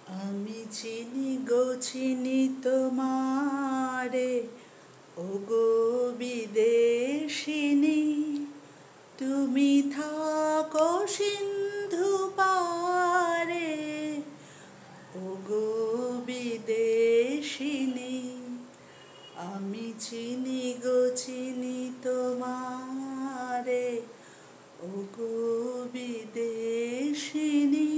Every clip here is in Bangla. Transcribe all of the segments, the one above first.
আমি চিনি গো চিনি তোমারে, ওগো বিদেশিনী। তুমি থাকো সিন্ধু পারে, ওগো বিদেশিনী। আমি চিনি গো চিনি তোমারে, ওগো বিদেশিনী।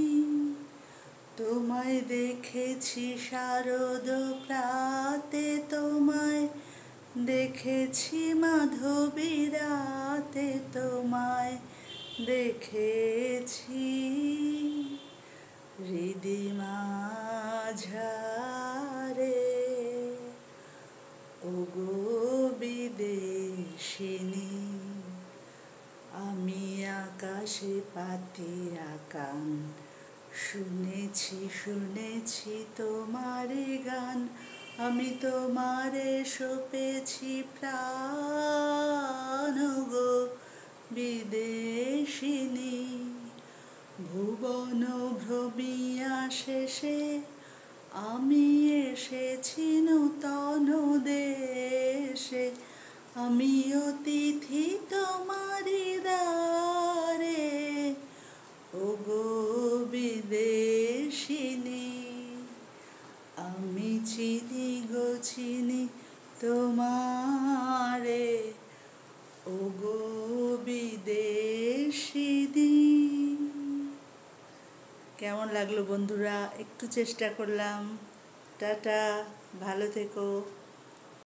তোমায় দেখেছি শারদ প্রাতে, তোমায় দেখেছি মাধবী রাতে, তোমায় দেখেছি হৃদি মাঝারে, ওগো বিদেশিনী। আমি আকাশে পাতিয়া কান, শুনেছি শুনেছি তোমারে গান। আমি তোমারে সপেছি প্রাণ, গো বিদেশিনী। ভুবন ভ্রমিয়া শেষে আমি এসেছি নূতন দেশে। আমি অতিথি তোমারি দ্বারে, ওগো বিদেশিনী। আমি চিনি গো চিনি তোমারে, ওগো বিদেশিনী। কেমন লাগলো বন্ধুরা? একটু চেষ্টা করলাম। টাটা, ভালো থেকো।